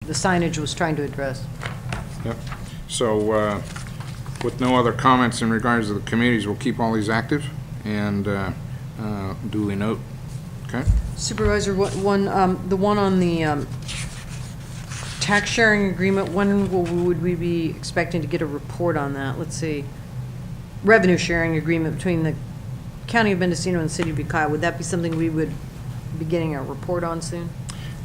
the signage was trying to address. Yep. So with no other comments in regards to the committees, we'll keep all these active and duly note. Okay. Supervisor, the one on the tax sharing agreement, when would we be expecting to get a report on that? Let's see. Revenue sharing agreement between the County of Mendocino and the City of Ukiah. Would that be something we would be getting a report on soon?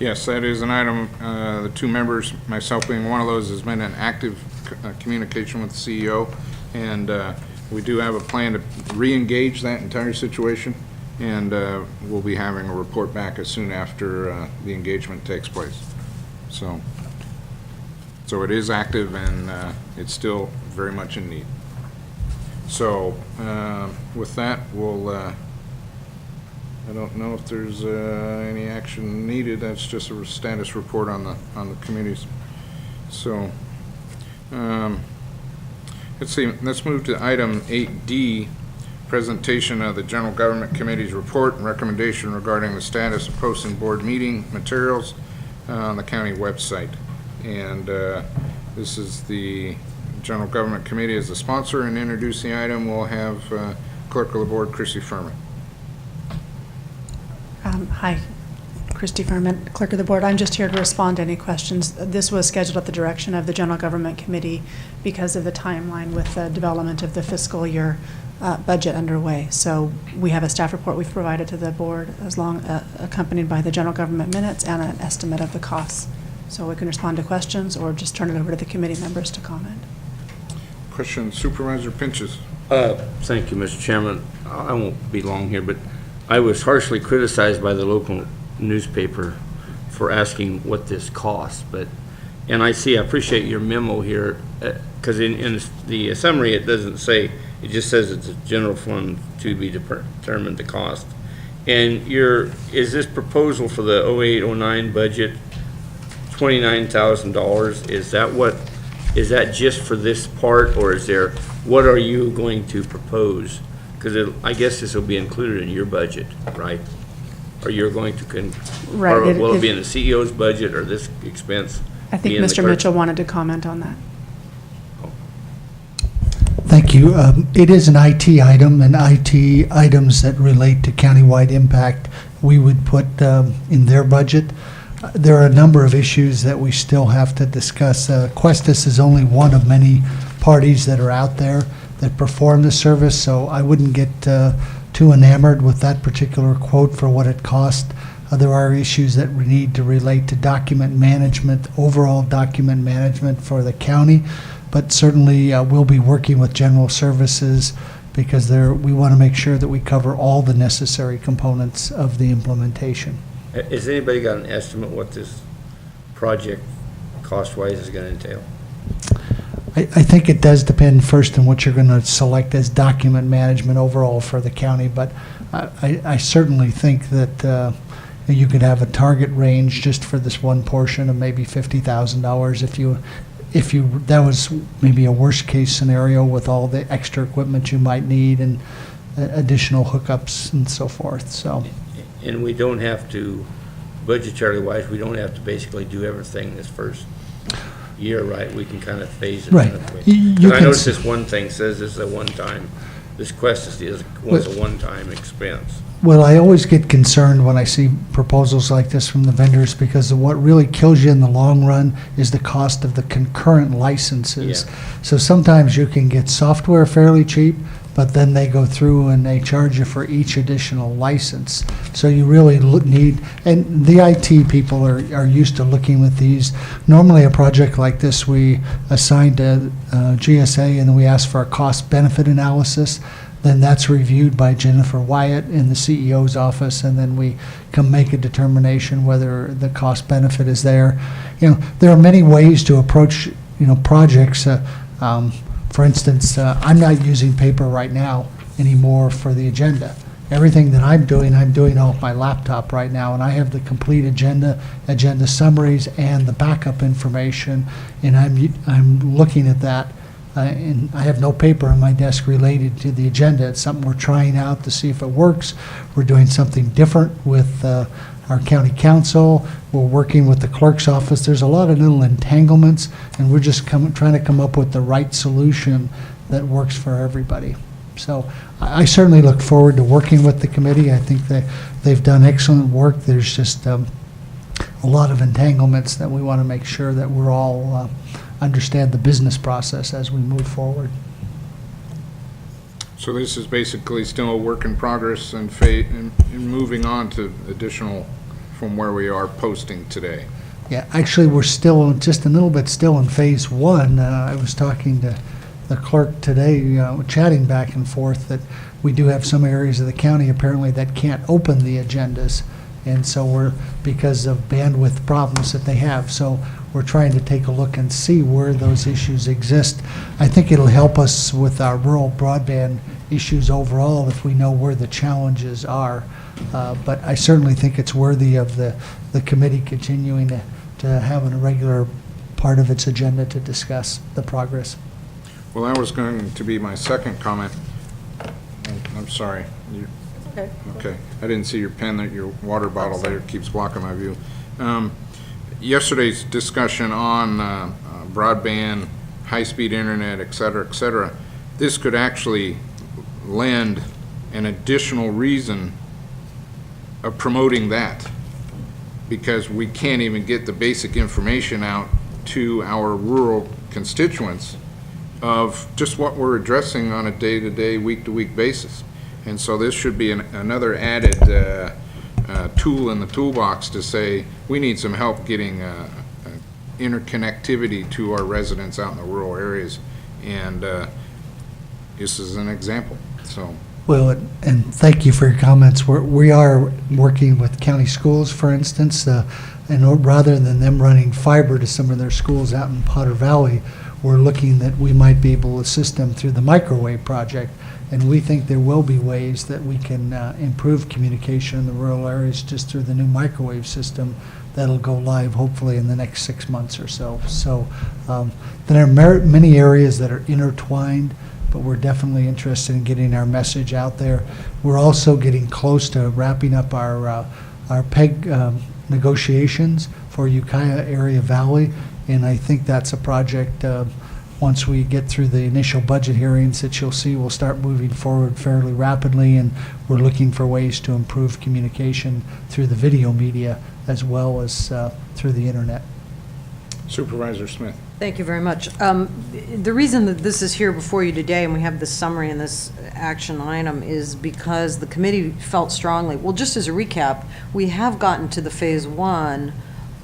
Yes, that is an item. The two members, myself being one of those, has been in active communication with the CEO, and we do have a plan to re-engage that entire situation, and we'll be having a report back as soon after the engagement takes place. So it is active, and it's still very much in need. So with that, we'll I don't know if there's any action needed. That's just a status report on the committees. So let's see. Let's move to item 8D, presentation of the General Government Committee's report and recommendation regarding the status of posting board meeting materials on the county website. And this is the General Government Committee as the sponsor, and introducing the item we'll have Clerk of the Board, Christy Furman. Hi, Christy Furman, Clerk of the Board. I'm just here to respond to any questions. This was scheduled at the direction of the General Government Committee because of the timeline with the development of the fiscal year budget underway. So we have a staff report we've provided to the board, accompanied by the General Government minutes and an estimate of the costs. So we can respond to questions or just turn it over to the committee members to comment. Question, Supervisor Pinches. Thank you, Mr. Chairman. I won't be long here, but I was harshly criticized by the local newspaper for asking what this costs, and I appreciate your memo here, because in the summary it doesn't say, it just says it's a general fund to be determined the cost. And is this proposal for the 08-09 budget $29,000? Is that just for this part, or what are you going to propose? Because I guess this will be included in your budget, right? Or you're going to, right. Or will it be in the CEO's budget, or this expense? I think Mr. Mitchell wanted to comment on that. Thank you. It is an IT item, and IT items that relate to countywide impact we would put in their budget. There are a number of issues that we still have to discuss. Questus is only one of many parties that are out there that perform the service, so I wouldn't get too enamored with that particular quote for what it cost. There are issues that we need to relate to document management, overall document management for the county, but certainly we'll be working with General Services because we want to make sure that we cover all the necessary components of the implementation. Has anybody got an estimate what this project cost-wise is going to entail? I think it does depend first on what you're going to select as document management overall for the county, but I certainly think that you could have a target range just for this one portion of maybe $50,000 if that was maybe a worst case scenario with all the extra equipment you might need and additional hookups and so forth. So. And we don't have to, budgetary wise, we don't have to basically do everything this first year, right? We can kind of phase it. Right. I noticed this one thing says this is a one-time, this Questus was a one-time expense. Well, I always get concerned when I see proposals like this from the vendors because what really kills you in the long run is the cost of the concurrent licenses. Yeah. So sometimes you can get software fairly cheap, but then they go through and they charge you for each additional license. So you really need, and the IT people are used to looking at these. Normally a project like this, we assign to GSA and then we ask for a cost-benefit analysis. Then that's reviewed by Jennifer Wyatt in the CEO's office, and then we can make a determination whether the cost-benefit is there. There are many ways to approach, projects. For instance, I'm not using paper right now anymore for the agenda. Everything that I'm doing off my laptop right now, and I have the complete agenda summaries, and the backup information, and I'm looking at that. And I have no paper on my desk related to the agenda. It's something we're trying out to see if it works. We're doing something different with our county council, we're working with the clerk's office. There's a lot of little entanglements, and we're just trying to come up with the right solution that works for everybody. So I certainly look forward to working with the committee. I think they've done excellent work. There's just a lot of entanglements that we want to make sure that we're all understand the business process as we move forward. So this is basically still a work in progress and moving on to additional from where we are posting today. Yeah, actually, we're still just a little bit still in phase one. I was talking to the clerk today, chatting back and forth, that we do have some areas of the county apparently that can't open the agendas. And so because of bandwidth problems that they have. So we're trying to take a look and see where those issues exist. I think it'll help us with our rural broadband issues overall if we know where the challenges are. But I certainly think it's worthy of the committee continuing to have a regular part of its agenda to discuss the progress. Well, that was going to be my second comment. I'm sorry. Okay. Okay. I didn't see your pen, your water bottle there keeps blocking my view. Yesterday's discussion on broadband, high-speed internet, et cetera, this could actually lend an additional reason of promoting that, because we can't even get the basic information out to our rural constituents of just what we're addressing on a day-to-day, week-to-week basis. And so this should be another added tool in the toolbox to say, we need some help getting interconnectivity to our residents out in the rural areas. And this is an example, so. Well, and thank you for your comments. We are working with county schools, for instance, and rather than them running fiber to some of their schools out in Potter Valley, we're looking that we might be able to assist them through the microwave project. And we think there will be ways that we can improve communication in the rural areas just through the new microwave system that'll go live hopefully in the next 6 months or so. So there are many areas that are intertwined, but we're definitely interested in getting our message out there. We're also getting close to wrapping up our PEG negotiations for Ukiah Area Valley, and I think that's a project, once we get through the initial budget hearings, that you'll see we'll start moving forward fairly rapidly, and we're looking for ways to improve communication through the video media as well as through the internet. Supervisor Smith. Thank you very much. The reason that this is here before you today and we have this summary and this action item is because the committee felt strongly, well, just as a recap, we have gotten to the phase one,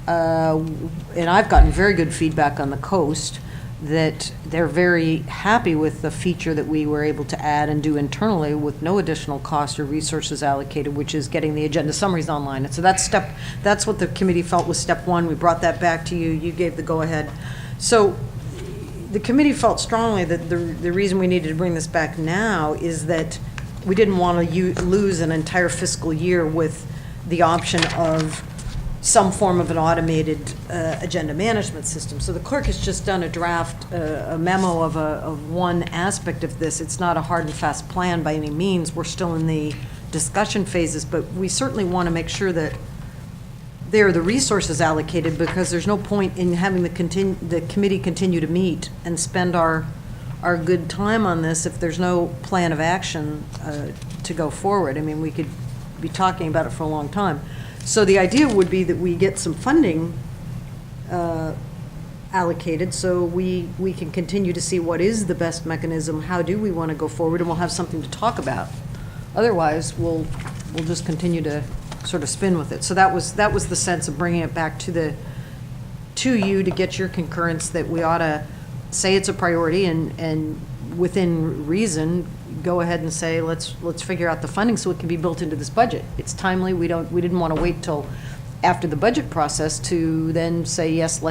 and I've gotten very good feedback on the coast that they're very happy with the feature that we were able to add and do internally with no additional cost or resources allocated, which is getting the agenda summaries online. And so that's what the committee felt was step one. We brought that back to you. You gave the go-ahead. So the committee felt strongly that the reason we needed to bring this back now is that we didn't want to lose an entire fiscal year with the option of some form of an automated agenda management system. So the clerk has just done a draft, a memo of one aspect of this. It's not a hard and fast plan by any means. We're still in the discussion phases, but we certainly want to make sure that there are the resources allocated, because there's no point in having the committee continue to meet and spend our good time on this if there's no plan of action to go forward. I mean, we could be talking about it for a long time. So the idea would be that we get some funding allocated so we can continue to see what is the best mechanism, how do we want to go forward, and we'll have something to talk about. Otherwise, we'll just continue to sort of spin with it. So that was the sense of bringing it back to you to get your concurrence that we ought to say it's a priority and within reason go ahead and say let's figure out the funding so it can be built into this budget. It's timely. We didn't want to wait till after the budget process to then say yes,